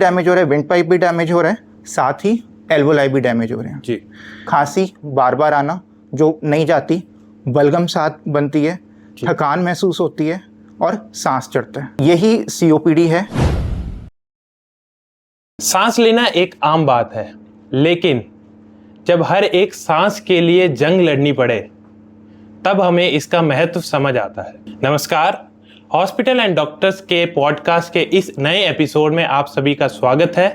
Damage हो रहा है, विंड पाइप भी डैमेज हो रहा है, साथ ही एल्वोलाई भी डैमेज हो रहे हैं जी। खांसी बार बार आना जो नहीं जाती, बलगम साथ बनती है, थकान महसूस होती है और सांस चढ़ता है, यही सीओपीडी है। सांस लेना एक आम बात है, लेकिन जब हर एक सांस के लिए जंग लड़नी पड़े तब हमें इसका महत्व समझ आता है। नमस्कार, हॉस्पिटल एंड डॉक्टर्स के पॉडकास्ट के इस नए एपिसोड में आप सभी का स्वागत है।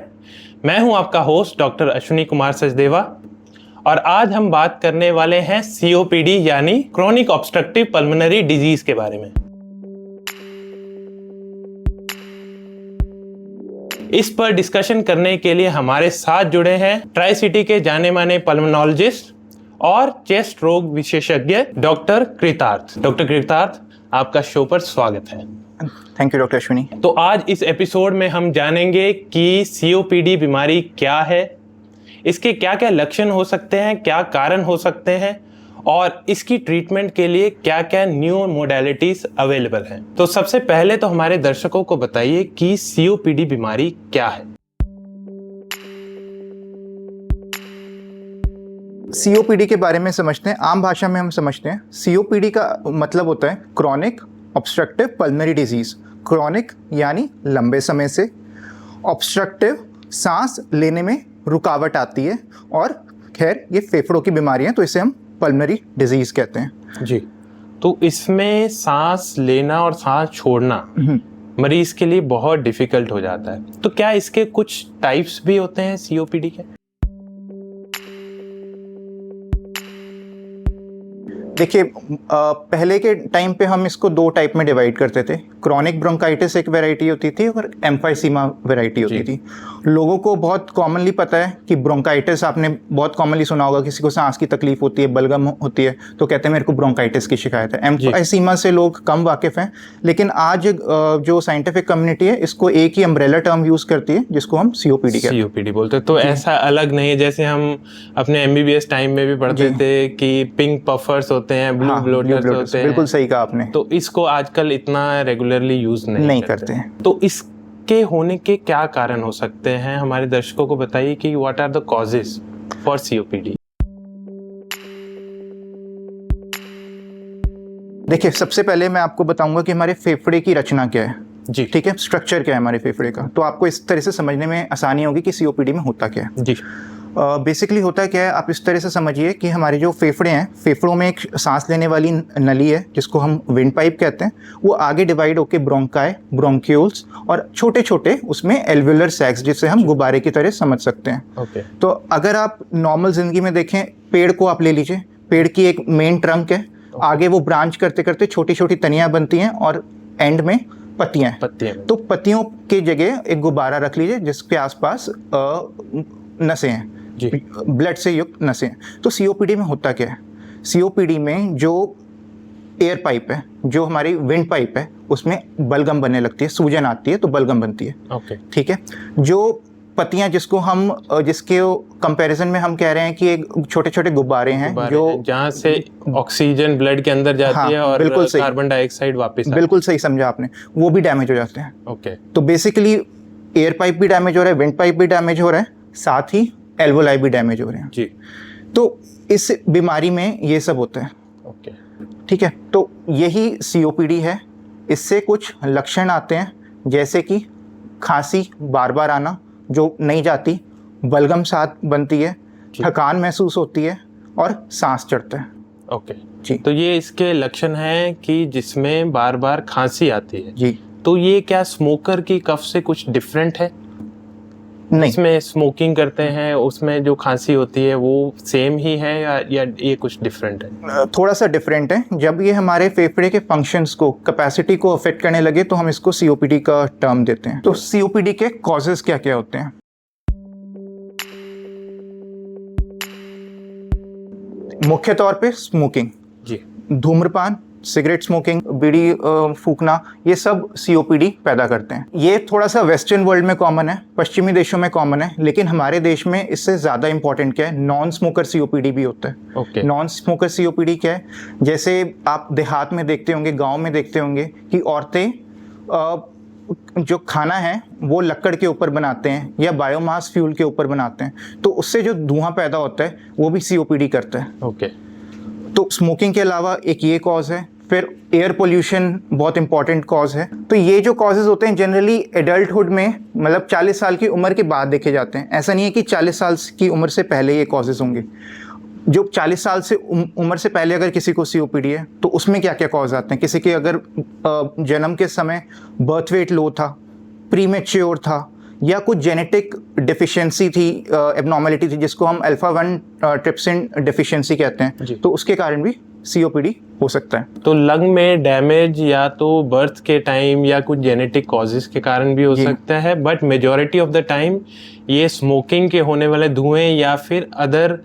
मैं हूं आपका होस्ट डॉक्टर अश्विनी कुमार सचदेवा और आज हम बात करने वाले हैं सीओपीडी यानी क्रोनिक ऑब्स्ट्रक्टिव पल्मोनरी डिजीज के बारे में। इस पर डिस्कशन करने के लिए हमारे साथ जुड़े हैं ट्राई सिटी के जाने माने पल्मोनोलॉजिस्ट और चेस्ट रोग विशेषज्ञ डॉक्टर कृतार्थ। डॉक्टर कृतार्थ, आपका शो पर स्वागत है। Thank you doctor Ashwini. तो आज इस एपिसोड में हम जानेंगे कि सीओपीडी बीमारी क्या है, इसके क्या क्या लक्षण हो सकते हैं, क्या कारण हो सकते हैं और इसकी ट्रीटमेंट के लिए क्या क्या न्यू मोडेलिटीज अवेलेबल हैं। तो सबसे पहले तो हमारे दर्शकों को बताइए कि सीओपीडी बीमारी क्या है। सीओपीडी के बारे में समझते हैं। आम भाषा में हम समझते हैं सीओपीडी का मतलब होता है chronic obstructive pulmonary disease. Chronic यानी लंबे समय से, ऑब्स्ट्रक्टिव सांस लेने में रुकावट आती है और खैर ये फेफड़ों की बीमारी है तो इसे हम पल्मोनरी डिजीज कहते हैं। जी, तो इसमें सांस लेना और सांस छोड़ना मरीज के लिए बहुत डिफिकल्ट हो जाता है। तो क्या इसके कुछ टाइप्स भी होते हैं सीओपीडी के? देखिए, पहले के टाइम पे हम इसको दो टाइप में डिवाइड करते थे। क्रॉनिक ब्रोंकाइटिस एक वैरायटी होती थी और एम्फाइसीमा वैरायटी होती थी। लोगों को बहुत कॉमनली पता है कि ब्रोंकाइटिस, आपने बहुत कॉमनली सुना होगा, किसी को सांस की तकलीफ होती है, बलगम होती है तो कहते हैं मेरे को ब्रोंकाइटिस की शिकायत है। एम्फाइसीमा से लोग कम वाकिफ हैं, लेकिन आज जो साइंटिफिक कम्युनिटी है इसको एक ही अम्ब्रेला टर्म यूज करती है जिसको हम सीओपीडी कहते हैं। सीओपीडी बोलते हैं। तो ऐसा अलग नहीं है जैसे हम अपने एमबीबीएस टाइम में भी पढ़ते थे कि पिंक पफर्स होते हैं, ब्लू ब्लोटर्स होते हैं। बिल्कुल सही कहा आपने। तो इसको आजकल इतना रेगुलरली यूज नहीं करते हैं। तो इसके होने के क्या कारण हो सकते हैं, हमारे दर्शकों को बताइए कि what are the causes for COPD. देखिए, सबसे पहले मैं आपको बताऊंगा कि हमारे फेफड़े की रचना क्या है। जी, ठीक है, स्ट्रक्चर क्या है हमारे फेफड़े का, तो आपको इस तरह से समझने में आसानी होगी कि सीओपीडी में होता क्या है। जी, बेसिकली होता क्या है, आप इस तरह से समझिए कि हमारे जो फेफड़े हैं, फेफड़ों में एक सांस लेने वाली नली है जिसको हम विंड पाइप कहते हैं। वो आगे डिवाइड होकर ब्रोंकाई, ब्रोंक्यूल्स और छोटे छोटे उसमें एल्वुलर सैक्स, जिसे हम गुब्बारे की तरह समझ सकते हैं। ओके। तो अगर आप नॉर्मल जिंदगी में देखें, पेड़ को आप ले लीजिए, पेड़ की एक मेन ट्रंक है, आगे वो ब्रांच करते करते छोटी छोटी तनियाँ बनती हैं और एंड में पत्तियाँ हैं। तो पत्तियों की जगह एक गुब्बारा रख लीजिए जिसके आसपास नसें हैं, ब्लड से युक्त नसें हैं। तो सीओपीडी में होता क्या है, सीओपीडी में जो एयर पाइप है, जो हमारी विंड पाइप है, उसमें बलगम बनने लगती है, सूजन आती है तो बलगम बनती है। ओके, ठीक है। जो पत्तियां जिसको हम जिसके कंपैरिजन में हम कह रहे हैं कि एक छोटे छोटे गुब्बारे हैं जो जहाँ से ऑक्सीजन ब्लड के अंदर जाती है और कार्बन डाइऑक्साइड वापस। बिल्कुल सही समझा आपने, वो भी डैमेज हो जाते हैं। ओके, तो बेसिकली एयर पाइप भी डैमेज हो रहा है, विंड पाइप भी डैमेज हो रहा है, साथ ही एल्वोलाई भी डैमेज हो रहे हैं। जी। तो इस बीमारी में ये सब होता है। ओके, ठीक है। तो यही सीओपीडी है। इससे कुछ लक्षण आते हैं जैसे कि खांसी बार बार आना जो नहीं जाती, बलगम साथ बनती है, थकान महसूस होती है और सांस चढ़ता है। ओके जी। तो ये इसके लक्षण हैं कि जिसमें बार बार खांसी आती है। जी। तो ये क्या स्मोकर की कफ से कुछ डिफरेंट है? नहीं, इसमें स्मोकिंग करते हैं उसमें जो खांसी होती है वो सेम ही है या ये कुछ डिफरेंट है? थोड़ा सा डिफरेंट है। जब ये हमारे फेफड़े के फंक्शंस को, कैपेसिटी को अफेक्ट करने लगे तो हम इसको सीओपीडी का टर्म देते हैं। तो सीओपीडी के कॉजेस क्या क्या होते हैं? मुख्य तौर पे स्मोकिंग, जी, धूम्रपान, सिगरेट स्मोकिंग, बीड़ी फूकना, ये सब सीओपीडी पैदा करते हैं। ये थोड़ा सा वेस्टर्न वर्ल्ड में कॉमन है, पश्चिमी देशों में कॉमन है, लेकिन हमारे देश में इससे ज़्यादा इंपॉर्टेंट क्या है, नॉन स्मोकर सीओपीडी भी होता है। ओके। नॉन स्मोकर सीओपीडी क्या है, जैसे आप देहात में देखते होंगे, गांव में देखते होंगे कि औरतें जो खाना है वो लकड़ के ऊपर बनाते हैं या बायोमास फ्यूल के ऊपर बनाते हैं, तो उससे जो धुआं पैदा होता है वो भी COPD करता है। ओके। तो स्मोकिंग के अलावा एक ये कॉज है। फिर एयर पोल्यूशन बहुत इंपॉर्टेंट कॉज है। तो ये जो कॉजेज़ होते हैं जनरली एडल्टहुड में, मतलब 40 साल की उम्र के बाद देखे जाते हैं। ऐसा नहीं है कि 40 साल की उम्र से पहले ये कॉजेज़ होंगे। जो 40 साल से उम्र से पहले अगर किसी को COPD है तो उसमें क्या क्या कॉज आते हैं। किसी के अगर जन्म के समय बर्थ वेट लो था, प्रीमेच्योर था, या कुछ जेनेटिक डिफिशिएंसी थी, एबनॉर्मलिटी थी, जिसको हम अल्फा-1 ट्रिप्सिन डिफिशिएंसी कहते हैं, तो उसके कारण भी COPD हो सकता है। तो लंग में डैमेज या तो बर्थ के टाइम या कुछ जेनेटिक कॉजेज के कारण भी हो सकता है, but majority of the time ये स्मोकिंग के होने वाले धुएं या फिर अदर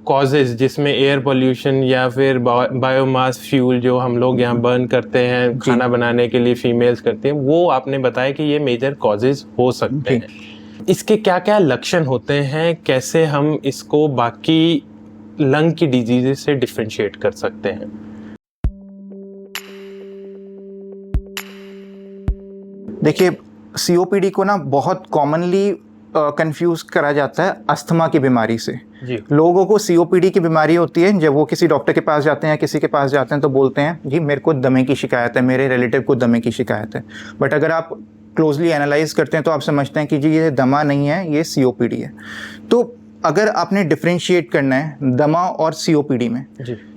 कॉजेज जिसमें एयर पोल्यूशन या फिर बायोमास फ्यूल जो हम लोग यहाँ बर्न करते हैं खाना बनाने के लिए फीमेल्स करते हैं, वो आपने बताया कि ये मेजर कॉजेज हो सकते हैं। इसके क्या क्या लक्षण होते हैं, कैसे हम इसको बाकी लंग की डिजीजेस से डिफरेंशिएट कर सकते हैं? देखिए, COPD को ना बहुत कॉमनली कंफ्यूज करा जाता है अस्थमा की बीमारी से। जी। लोगों को COPD की बीमारी होती है, जब वो किसी डॉक्टर के पास जाते हैं या किसी के पास जाते हैं तो बोलते हैं जी मेरे को दमे की शिकायत है, मेरे रिलेटिव को दमे की शिकायत है। बट अगर आप क्लोजली एनालाइज करते हैं तो आप समझते हैं कि जी ये दमा नहीं है, ये COPD है। तो अगर आपने डिफ्रेंशिएट करना है दमा और COPD में,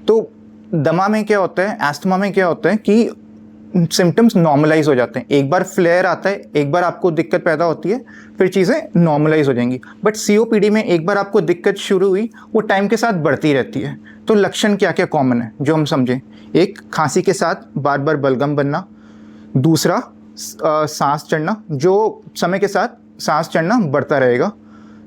तो दमा में क्या होता है, एस्थमा में क्या होता है कि सिम्टम्स नॉर्मलाइज हो जाते हैं। एक बार फ्लेयर आता है, एक बार आपको दिक्कत पैदा होती है, फिर चीज़ें नॉर्मलाइज हो जाएंगी। बट COPD में एक बार आपको दिक्कत शुरू हुई, वो टाइम के साथ बढ़ती रहती है। तो लक्षण क्या क्या कॉमन है जो हम समझें? एक, खांसी के साथ बार बार बलगम बनना। दूसरा, सांस चढ़ना, जो समय के साथ सांस चढ़ना बढ़ता रहेगा।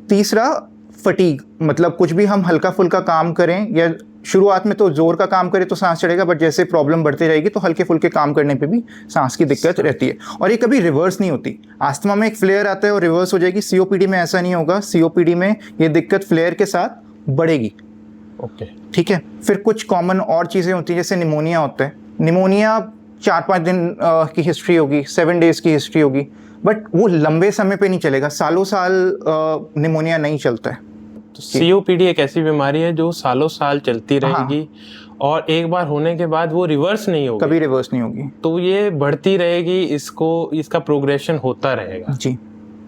तीसरा, फटीग, मतलब कुछ भी हम हल्का फुल्का काम करें या शुरुआत में तो जोर का काम करें तो सांस चढ़ेगा, बट जैसे प्रॉब्लम बढ़ती रहेगी तो हल्के फुल्के काम करने पे भी सांस की दिक्कत रहती है। और ये कभी रिवर्स नहीं होती। अस्थमा में एक फ्लेयर आता है और रिवर्स हो जाएगी, COPD में ऐसा नहीं होगा। COPD में ये दिक्कत फ्लेयर के साथ बढ़ेगी। ओके, ठीक है। फिर कुछ कॉमन और चीज़ें होती हैं, जैसे निमोनिया होता है। निमोनिया 4-5 दिन की हिस्ट्री होगी, 7 डेज़ की हिस्ट्री होगी, बट वो लंबे समय पे नहीं चलेगा। सालों साल निमोनिया नहीं चलता है। तो COPD एक ऐसी बीमारी है जो सालों साल चलती रहेगी और एक बार होने के बाद वो रिवर्स नहीं होगी, कभी रिवर्स नहीं होगी। तो ये बढ़ती रहेगी, इसका प्रोग्रेशन होता रहेगा। जी।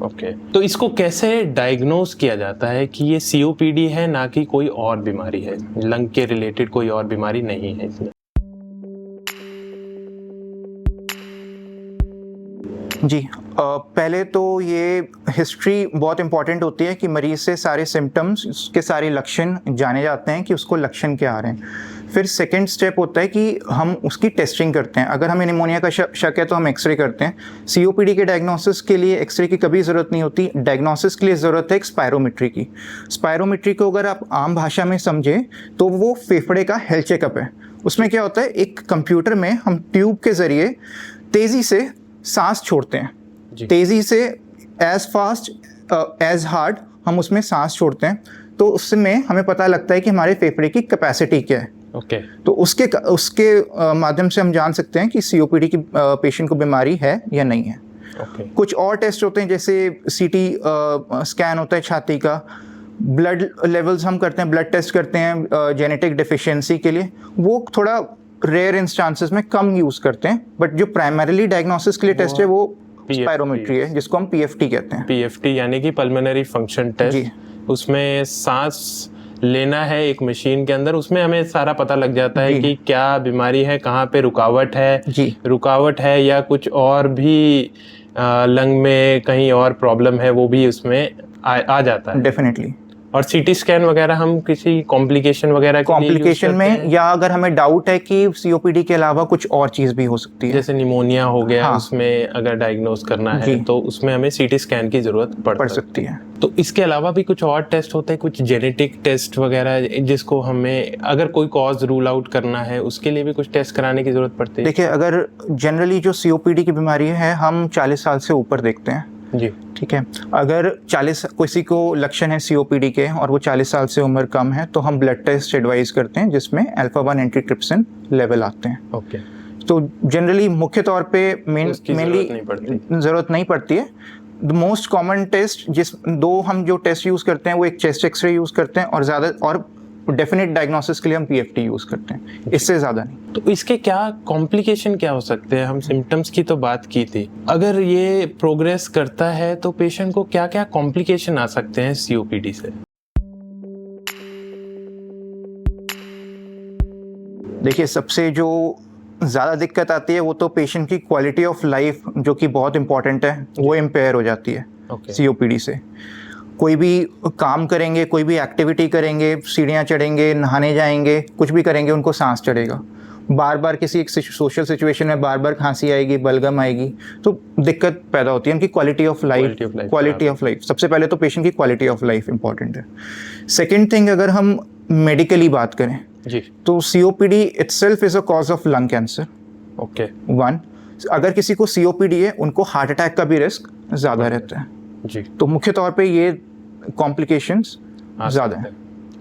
ओके। तो इसको कैसे डायग्नोज किया जाता है कि ये COPD है, ना कि कोई और बीमारी है, लंग के रिलेटेड कोई और बीमारी नहीं है इसमें? जी, पहले तो ये हिस्ट्री बहुत इंपॉर्टेंट होती है कि मरीज़ से सारे सिम्टम्स, उसके सारे लक्षण जाने जाते हैं कि उसको लक्षण क्या आ रहे हैं। फिर सेकंड स्टेप होता है कि हम उसकी टेस्टिंग करते हैं। अगर हमें निमोनिया का शक है तो हम एक्सरे करते हैं। COPD के डायग्नोसिस के लिए एक्सरे की कभी ज़रूरत नहीं होती। डायग्नोसिस के लिए ज़रूरत है एक स्पायरोमेट्री की। स्पायरोमेट्री को अगर आप आम भाषा में समझें तो वो फेफड़े का हेल्थ चेकअप है। उसमें क्या होता है, एक कंप्यूटर में हम ट्यूब के ज़रिए तेज़ी से सांस छोड़ते हैं। तेज़ी से, एज फास्ट एज हार्ड हम उसमें सांस छोड़ते हैं, तो उसमें हमें पता लगता है कि हमारे फेफड़े की कैपेसिटी क्या है। ओके। तो उसके माध्यम से हम जान सकते हैं कि COPD की पेशेंट को बीमारी है या नहीं है। कुछ और टेस्ट होते हैं, जैसे CT स्कैन होता है छाती का, ब्लड लेवल्स हम करते हैं, ब्लड टेस्ट करते हैं जेनेटिक डिफिशियंसी के लिए। वो थोड़ा रेयर इंस्टांसेस में कम यूज़ करते हैं, बट जो प्राइमरीली डायग्नोसिस के लिए टेस्ट है वो स्पायरोमेट्री है, जिसको हम PFT कहते हैं। PFT यानी कि पल्मोनरी फंक्शन टेस्ट। उसमें सांस लेना है एक मशीन के अंदर, उसमें हमें सारा पता लग जाता है कि क्या बीमारी है, कहाँ पे रुकावट है या कुछ और भी लंग में कहीं और प्रॉब्लम है, वो भी उसमें आ जाता है डेफिनेटली। और CT स्कैन वगैरह हम किसी कॉम्प्लिकेशन वगैरह कॉम्प्लिकेशन में, या अगर हमें डाउट है कि COPD के अलावा कुछ और चीज़ भी हो सकती है, जैसे निमोनिया हो गया, उसमें अगर डायग्नोज करना है तो उसमें हमें CT स्कैन की जरूरत पड़ सकती है। तो इसके अलावा भी कुछ और टेस्ट होते हैं, कुछ जेनेटिक टेस्ट वगैरह, जिसको हमें अगर कोई कॉज रूल आउट करना है उसके लिए भी कुछ टेस्ट कराने की जरूरत पड़ती है? देखिए, अगर जनरली जो COPD की बीमारी है हम 40 साल से ऊपर देखते हैं। जी, ठीक है। अगर किसी को लक्षण है COPD के और वो 40 साल से उम्र कम है तो हम ब्लड टेस्ट एडवाइस करते हैं, जिसमें अल्फा-1 एंटीट्रिप्सिन लेवल आते हैं। ओके। तो जनरली मुख्य तौर पे मेनली ज़रूरत नहीं पड़ती है। द मोस्ट कॉमन टेस्ट हम जो टेस्ट यूज़ करते हैं वो एक चेस्ट एक्सरे यूज़ करते हैं, और डेफिनेट डायग्नोसिस के लिए हम पीएफटी यूज़ करते हैं, इससे ज़्यादा नहीं। तो इसके क्या कॉम्प्लिकेशन क्या हो सकते हैं? हम सिम्टम्स की तो बात की थी, अगर ये प्रोग्रेस करता है तो पेशेंट को क्या क्या कॉम्प्लिकेशन आ सकते हैं सीओपीडी से? देखिए, सबसे जो ज़्यादा दिक्कत आती है वो तो पेशेंट की क्वालिटी ऑफ लाइफ, जो कि बहुत इंपॉर्टेंट है, वो इम्पेयर हो जाती है सीओपीडी से। कोई भी काम करेंगे, कोई भी एक्टिविटी करेंगे, सीढ़ियाँ चढ़ेंगे, नहाने जाएंगे, कुछ भी करेंगे, उनको सांस चढ़ेगा। बार बार किसी एक सोशल सिचुएशन में बार बार खांसी आएगी, बलगम आएगी, तो दिक्कत पैदा होती है। उनकी क्वालिटी ऑफ लाइफ सबसे पहले तो पेशेंट की क्वालिटी ऑफ लाइफ इंपॉर्टेंट है। सेकेंड थिंग, अगर हम मेडिकली बात करें जी, तो COPD itself is a cause of lung cancer. Okay, one, अगर किसी को सीओपीडी है उनको हार्ट अटैक का भी रिस्क ज़्यादा रहता है जी। तो मुख्य तौर पे ये कॉम्प्लिकेशंस ज़्यादा है।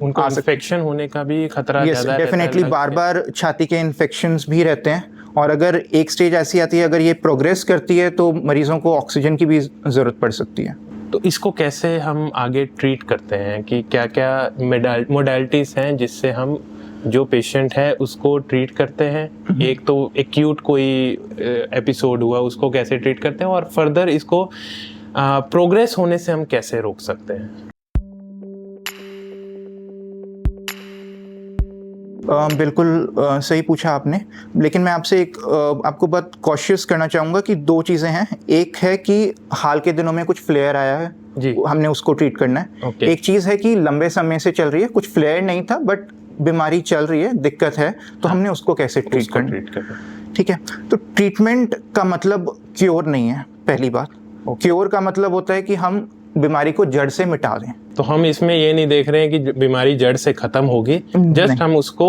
उनको इन्फेक्शन होने का भी खतरा ज़्यादा है। डेफिनेटली बार बार छाती के इन्फेक्शंस भी रहते हैं, और अगर एक स्टेज ऐसी आती है, अगर ये प्रोग्रेस करती है तो मरीजों को ऑक्सीजन की भी ज़रूरत पड़ सकती है। तो इसको कैसे हम आगे ट्रीट करते हैं, कि क्या क्या मोडालिटीज़ हैं जिससे हम जो पेशेंट है उसको ट्रीट करते हैं? एक तो एक्यूट कोई एपिसोड हुआ, उसको कैसे ट्रीट करते हैं, और फर्दर इसको प्रोग्रेस होने से हम कैसे रोक सकते हैं? बिल्कुल सही पूछा आपने, लेकिन मैं आपसे आपको बात कॉशियस करना चाहूँगा कि दो चीज़ें हैं। एक है कि हाल के दिनों में कुछ फ्लेयर आया है जी, हमने उसको ट्रीट करना है। एक चीज़ है कि लंबे समय से चल रही है, कुछ फ्लेयर नहीं था बट बीमारी चल रही है, दिक्कत है, तो हमने उसको कैसे ट्रीट करना। ठीक है, तो ट्रीटमेंट का मतलब क्योर नहीं है। पहली बात, क्योर का मतलब होता है कि हम बीमारी को जड़ से मिटा दें। तो हम इसमें ये नहीं देख रहे हैं कि बीमारी जड़ से खत्म होगी, जस्ट हम उसको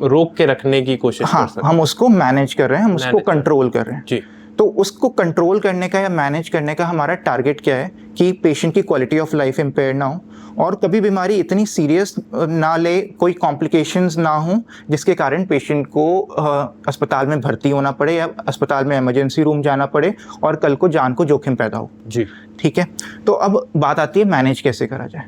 रोक के रखने की कोशिश कर सकते हैं। हम उसको मैनेज कर रहे हैं, हम उसको कंट्रोल कर रहे हैं जी। तो उसको कंट्रोल करने का या मैनेज करने का हमारा टारगेट क्या है कि पेशेंट की क्वालिटी ऑफ लाइफ इम्पेयर ना हो, और कभी बीमारी इतनी सीरियस ना ले, कोई कॉम्प्लिकेशंस ना हो जिसके कारण पेशेंट को अस्पताल में भर्ती होना पड़े या अस्पताल में इमरजेंसी रूम जाना पड़े और कल को जान को जोखिम पैदा हो जी। ठीक है, तो अब बात आती है मैनेज कैसे करा जाए।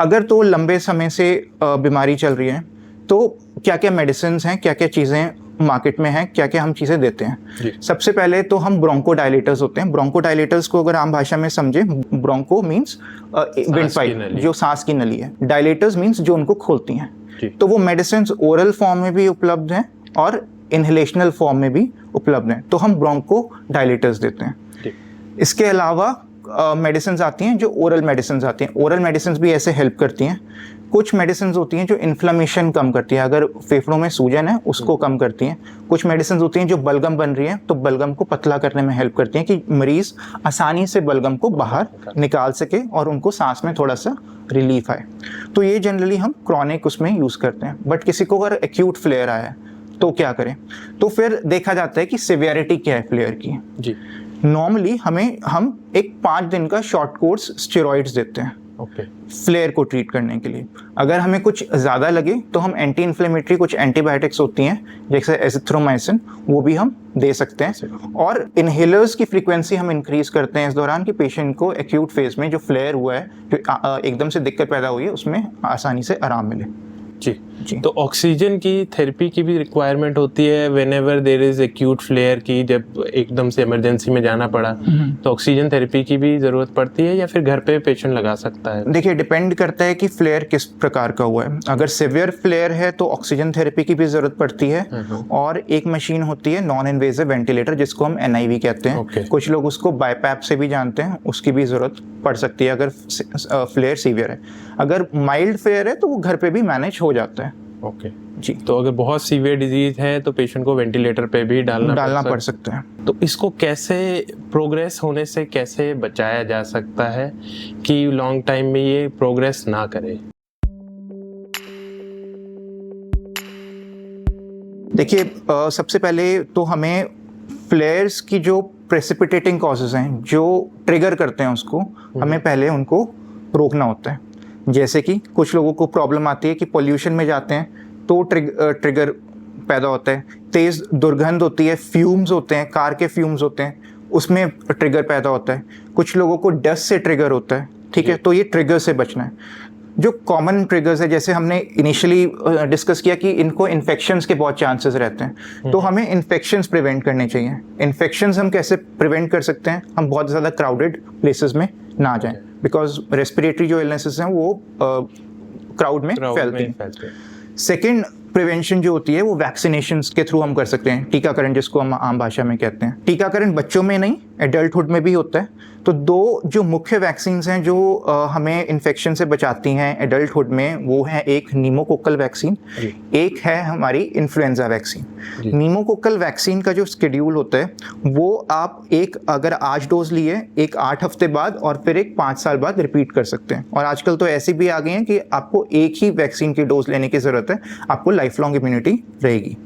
अगर तो लंबे समय से बीमारी चल रही है तो क्या क्या मेडिसिन हैं, क्या क्या चीज़ें मार्केट में हैं, क्या क्या हम चीज़ें देते हैं। सबसे पहले तो हम ब्रोंकोडायलेटर्स होते हैं। ब्रोंकोडायलेटर्स को अगर आम भाषा में समझे, ब्रोंको मीन्स विंड पाइप, जो सांस की नली है, डायलेटर्स मीन्स जो उनको खोलती हैं। तो वो मेडिसिन ओरल फॉर्म में भी उपलब्ध हैं और इनहेलेशनल फॉर्म में भी उपलब्ध हैं, तो हम ब्रोंकोडायलेटर्स देते हैं। इसके अलावा मेडिसिन आती हैं जो ओरल मेडिसिन आती हैं। ओरल मेडिसिन भी ऐसे हेल्प करती हैं। कुछ मेडिसिन होती हैं जो इन्फ्लेमेशन कम करती है, अगर फेफड़ों में सूजन है उसको कम करती हैं। कुछ मेडिसिन होती हैं जो बलगम बन रही है तो बलगम को पतला करने में हेल्प करती हैं कि मरीज आसानी से बलगम को बाहर निकाल सके और उनको सांस में थोड़ा सा रिलीफ आए। तो ये जनरली हम क्रॉनिक उसमें यूज़ करते हैं। बट किसी को अगर एक्यूट फ्लेयर आया है तो क्या करें, तो फिर देखा जाता है कि सिवियरिटी क्या है फ्लेयर की जी। नॉर्मली हम एक 5 दिन का शॉर्ट कोर्स स्टेरॉइड्स देते हैं फ्लेयर को ट्रीट करने के लिए। अगर हमें कुछ ज़्यादा लगे तो हम एंटी इन्फ्लेमेटरी कुछ एंटीबायोटिक्स होती हैं जैसे एजिथ्रोमाइसिन, वो भी हम दे सकते हैं। और इनहेलर्स की फ्रीक्वेंसी हम इंक्रीज करते हैं इस दौरान कि पेशेंट को एक्यूट फेज में जो फ्लेयर हुआ है, जो एकदम से दिक्कत पैदा हुई है, उसमें आसानी से आराम मिले जी। तो ऑक्सीजन की थेरेपी की भी रिक्वायरमेंट होती है whenever there is acute flare की, जब एकदम से इमरजेंसी में जाना पड़ा तो ऑक्सीजन थेरेपी की भी ज़रूरत पड़ती है या फिर घर पे पेशेंट लगा सकता है? देखिए, डिपेंड करता है कि फ्लेयर किस प्रकार का हुआ है। अगर सिवियर फ्लेयर है तो ऑक्सीजन थेरेपी की भी ज़रूरत पड़ती है, और एक मशीन होती है नॉन इन्वेजिव वेंटिलेटर जिसको हम NIV कहते हैं। कुछ लोग उसको बाईपैप से भी जानते हैं, उसकी भी ज़रूरत पड़ सकती है अगर फ्लेयर सीवियर है। अगर माइल्ड फ्लेयर है तो वो घर पे भी मैनेज हो जाता है जी। तो अगर बहुत सीवियर डिजीज है तो पेशेंट को वेंटिलेटर पे भी डालना पड़ सकता है। तो इसको कैसे प्रोग्रेस होने से कैसे बचाया जा सकता है कि लॉन्ग टाइम में ये प्रोग्रेस ना करे? देखिए, सबसे पहले तो हमें फ्लेयर्स की जो प्रेसिपिटेटिंग कॉजेज हैं, जो ट्रिगर करते हैं उसको, हमें पहले उनको रोकना होता है। जैसे कि कुछ लोगों को प्रॉब्लम आती है कि पोल्यूशन में जाते हैं तो ट्रिगर पैदा होता है, तेज़ दुर्गंध होती है, फ्यूम्स होते हैं, कार के फ्यूम्स होते हैं, उसमें ट्रिगर पैदा होता है। कुछ लोगों को डस्ट से ट्रिगर होता है, ठीक है, तो ये ट्रिगर से बचना है। जो कॉमन ट्रिगर्स है, जैसे हमने इनिशियली डिस्कस किया कि इनको इन्फेक्शंस के बहुत चांसेस रहते हैं, तो हमें इन्फेक्शंस प्रिवेंट करने चाहिए। इन्फेक्शंस हम कैसे प्रिवेंट कर सकते हैं? हम बहुत ज़्यादा क्राउडेड प्लेसेस में ना जाएं, बिकॉज रेस्पिरेटरी जो इलनेसेस हैं वो क्राउड में फैलती हैं। सेकेंड प्रिवेंशन जो होती है वो वैक्सीनेशंस के थ्रू हम कर सकते हैं, टीकाकरण जिसको हम आम भाषा में कहते हैं। टीकाकरण बच्चों में नहीं, एडल्टहुड में भी होता है। तो दो जो मुख्य वैक्सीन्स हैं जो हमें इन्फेक्शन से बचाती हैं एडल्टहुड में, वो है एक नीमोकोकल वैक्सीन, एक है हमारी इन्फ्लुएंजा वैक्सीन। नीमोकोकल वैक्सीन का जो शेड्यूल होता है वो आप एक अगर आज डोज लिए, एक 8 हफ्ते बाद और फिर एक 5 साल बाद रिपीट कर सकते हैं। और आजकल तो ऐसे भी आ गए हैं कि आपको एक ही वैक्सीन की डोज लेने की ज़रूरत है, आपको लाइफ लॉन्ग इम्यूनिटी रहेगी।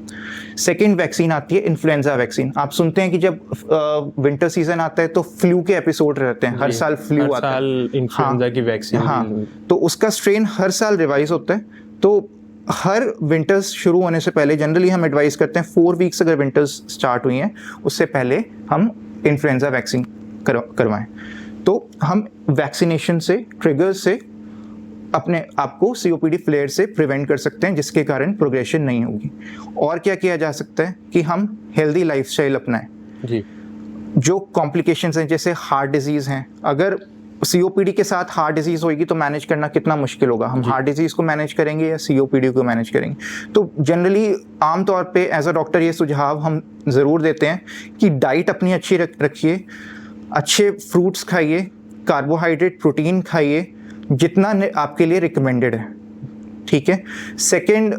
सेकेंड वैक्सीन आती है इन्फ्लुएंजा वैक्सीन। आप सुनते हैं कि जब विंटर सीजन आता है तो फ्लू के एपिसोड रहते हैं, हर साल फ्लू आता है, इन्फ्लुएंजा की वैक्सीन। हाँ, तो उसका स्ट्रेन हर साल रिवाइज होता है। तो हर विंटर्स शुरू होने से पहले जनरली हम एडवाइस करते हैं 4 वीक्स अगर विंटर्स स्टार्ट हुई हैं उससे पहले हम इन्फ्लुएंजा वैक्सीन करवाएं। तो हम वैक्सीनेशन से, ट्रिगर से अपने आप को सीओपीडी फ्लेयर से प्रिवेंट कर सकते हैं, जिसके कारण प्रोग्रेशन नहीं होगी। और क्या किया जा सकता है कि हम हेल्दी लाइफस्टाइल अपनाएं। जी, जो कॉम्प्लिकेशंस हैं जैसे हार्ट डिजीज़ हैं, अगर सीओपीडी के साथ हार्ट डिजीज़ होगी तो मैनेज करना कितना मुश्किल होगा। हम हार्ट डिजीज़ को मैनेज करेंगे या सीओपीडी को मैनेज करेंगे? तो जनरली आमतौर पे एज अ डॉक्टर ये सुझाव हम ज़रूर देते हैं कि डाइट अपनी अच्छी रखिए, अच्छे फ्रूट्स खाइए, कार्बोहाइड्रेट प्रोटीन खाइए जितना आपके लिए रिकमेंडेड है, ठीक है। सेकंड,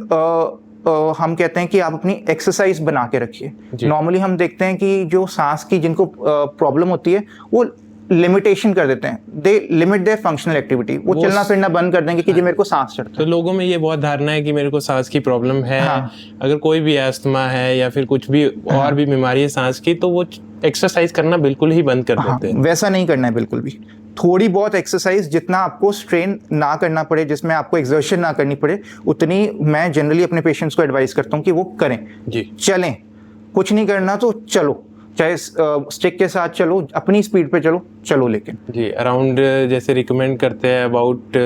हम कहते हैं कि आप अपनी एक्सरसाइज बना के रखिए। नॉर्मली हम देखते हैं कि जो सांस की जिनको प्रॉब्लम होती है वो लिमिटेशन कर देते हैं, दे लिमिट देयर फंक्शनल एक्टिविटी, वो चलना फिरना बंद कर देंगे कि जी मेरे को सांस चढ़ता है। तो लोगों में ये बहुत धारणा है कि मेरे को सांस की प्रॉब्लम है। हाँ। अगर कोई भी अस्थमा है या फिर कुछ भी और भी बीमारी है सांस की, तो वो एक्सरसाइज करना बिल्कुल ही बंद कर देते हैं। वैसा नहीं करना है बिल्कुल भी। थोड़ी बहुत एक्सरसाइज, जितना आपको स्ट्रेन ना करना पड़े, जिसमें आपको एक्सर्शन ना करनी पड़े, उतनी मैं जनरली अपने पेशेंट्स को एडवाइस करता हूँ कि वो करें। जी, चलें, कुछ नहीं करना तो चलो, चाहे स्टिक के साथ चलो, अपनी स्पीड पे चलो लेकिन। जी, अराउंड जैसे रिकमेंड करते हैं about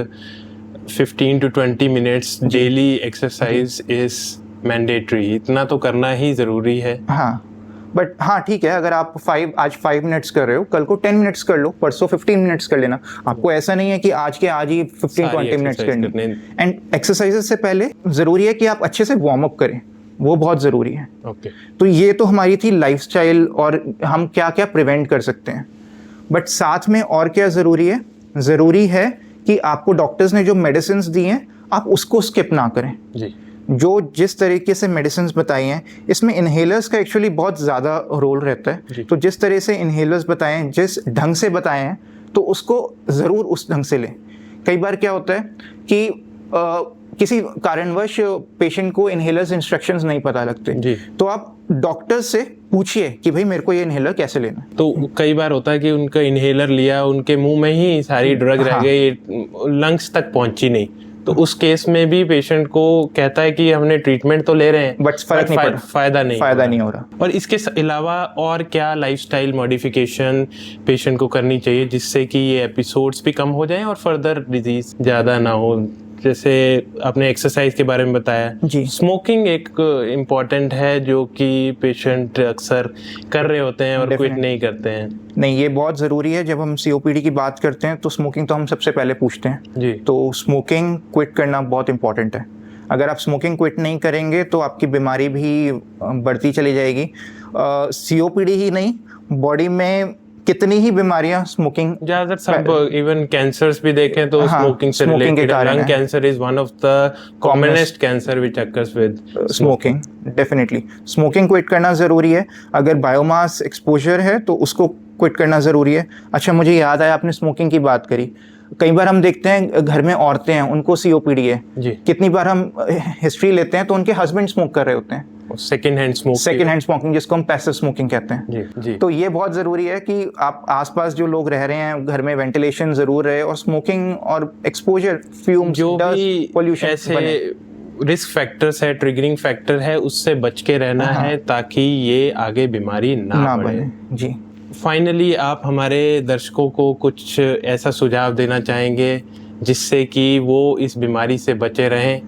15 to 20 minutes daily exercise is mandatory. इतना तो करना ही ज़रूरी है। हाँ, बट हाँ ठीक है, अगर आप आज 5 मिनट्स कर रहे हो, कल को 10 मिनट्स कर लो, परसों 15 मिनट्स कर लेना। आपको ऐसा नहीं है कि आज के आज ही 15-20 मिनट्स करने। एंड एक्सरसाइजेस से पहले ज़रूरी है कि आप अच्छे से वार्म अप करें, वो बहुत ज़रूरी है। ओके, तो ये तो हमारी थी लाइफस्टाइल और हम क्या क्या प्रिवेंट कर सकते हैं। बट साथ में और क्या ज़रूरी है? ज़रूरी है कि आपको डॉक्टर्स ने जो मेडिसिन दी हैं आप उसको स्किप ना करें। जी, जो जिस तरीके से मेडिसिन बताई हैं, इसमें इन्हेलर्स का एक्चुअली बहुत ज़्यादा रोल रहता है। तो जिस तरह से इन्हेलर्स बताए हैं, जिस ढंग से बताए हैं, तो उसको ज़रूर उस ढंग से लें। कई बार क्या होता है कि किसी कारणवश पेशेंट को इन्हेलर्स इंस्ट्रक्शंस नहीं पता लगते, तो आप डॉक्टर से पूछिए कि भाई मेरे को ये इन्हेलर कैसे लेना है। तो कई बार होता है कि उनका इन्हेलर लिया, उनके मुंह में ही सारी ड्रग रह गई, लंग्स तक पहुंची नहीं, तो उस केस में भी पेशेंट को कहता है कि हमने ट्रीटमेंट तो ले रहे हैं बट फर्क नहीं पड़ा, फायदा नहीं हो रहा। और इसके अलावा और क्या लाइफस्टाइल मॉडिफिकेशन पेशेंट को करनी चाहिए जिससे कि ये एपिसोड्स भी कम हो जाएं और फर्दर डिजीज ज़्यादा ना हो? जैसे आपने एक्सरसाइज के बारे में बताया, जी, स्मोकिंग एक इम्पॉर्टेंट है जो कि पेशेंट अक्सर कर रहे होते हैं और क्विट नहीं करते हैं। नहीं, ये बहुत ज़रूरी है। जब हम सीओपीडी की बात करते हैं तो स्मोकिंग तो हम सबसे पहले पूछते हैं। जी, तो स्मोकिंग क्विट करना बहुत इंपॉर्टेंट है। अगर आप स्मोकिंग क्विट नहीं करेंगे तो आपकी बीमारी भी बढ़ती चली जाएगी। सीओपीडी ही नहीं, बॉडी में कितनी ही बीमारियां स्मोकिंग, ज्यादातर सब इवन कैंसर्स भी देखें तो स्मोकिंग से रिलेटेड है। Lung cancer is one of the commonest cancer which occurs with smoking. Definitely smoking quit करना ज़रूरी है। अगर बायोमास एक्सपोजर है तो उसको क्विट करना ज़रूरी है। अच्छा, मुझे याद आया, आपने स्मोकिंग की बात करी। कई बार हम देखते हैं घर में औरतें हैं, उनको सीओपीडी है। कितनी बार हम हिस्ट्री लेते हैं तो उनके हस्बैंड स्मोक कर रहे होते हैं, सेकेंड हैंड स्मोकिंग, जिसको हम पैसिव स्मोकिंग कहते हैं। जी। तो ये बहुत ज़रूरी है कि आप आसपास जो लोग रह रहे हैं घर में वेंटिलेशन ज़रूर रहे और स्मोकिंग और एक्सपोजर, फ्यूम्स, डस्ट, पोल्यूशन, ऐसे रिस्क फैक्टर्स है, ट्रिगरिंग फैक्टर है, उससे बच के रहना है ताकि ये आगे बीमारी ना बढ़े। जी। फाइनली आप हमारे दर्शकों को कुछ ऐसा सुझाव देना चाहेंगे जिससे कि वो इस बीमारी से बचे रहें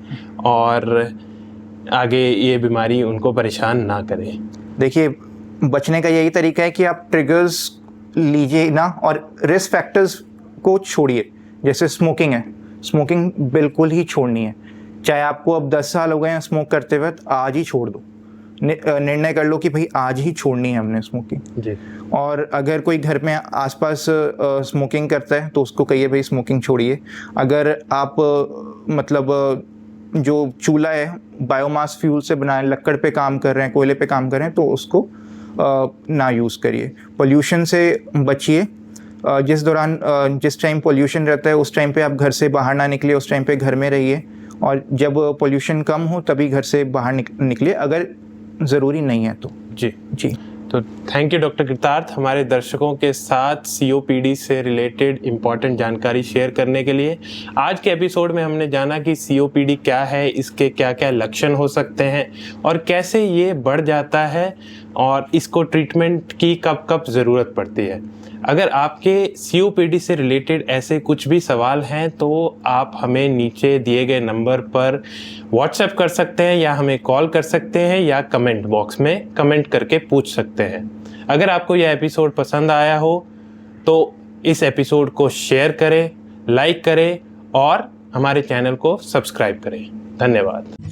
और आगे ये बीमारी उनको परेशान ना करे? देखिए, बचने का यही तरीका है कि आप ट्रिगर्स लीजिए ना और रिस्क फैक्टर्स को छोड़िए। जैसे स्मोकिंग है, स्मोकिंग बिल्कुल ही छोड़नी है। चाहे आपको अब 10 साल हो गए हैं स्मोक करते हुए, आज ही छोड़ दो। निर्णय कर लो कि भाई आज ही छोड़नी है हमने स्मोकिंग जी। और अगर कोई घर में आसपास स्मोकिंग करता है तो उसको कहिए भाई स्मोकिंग छोड़िए। अगर आप मतलब जो चूल्हा है बायोमास फ्यूल से बनाए, लकड़ पे काम कर रहे हैं, कोयले पे काम कर रहे हैं, तो उसको ना यूज़ करिए। पोल्यूशन से बचिए। जिस टाइम पोल्यूशन रहता है उस टाइम पे आप घर से बाहर ना निकलिए, उस टाइम पे घर में रहिए। और जब पोल्यूशन कम हो तभी घर से बाहर निकलिए, अगर ज़रूरी नहीं है तो। जी। तो थैंक यू डॉक्टर कृतार्थ, हमारे दर्शकों के साथ COPD से रिलेटेड इम्पॉर्टेंट जानकारी शेयर करने के लिए। आज के एपिसोड में हमने जाना कि COPD क्या है, इसके क्या क्या लक्षण हो सकते हैं और कैसे ये बढ़ जाता है और इसको ट्रीटमेंट की कब कब ज़रूरत पड़ती है। अगर आपके COPD से रिलेटेड ऐसे कुछ भी सवाल हैं तो आप हमें नीचे दिए गए नंबर पर व्हाट्सएप कर सकते हैं या हमें कॉल कर सकते हैं या कमेंट बॉक्स में कमेंट करके पूछ सकते हैं। अगर आपको यह एपिसोड पसंद आया हो तो इस एपिसोड को शेयर करें, लाइक करें और हमारे चैनल को सब्सक्राइब करें। धन्यवाद।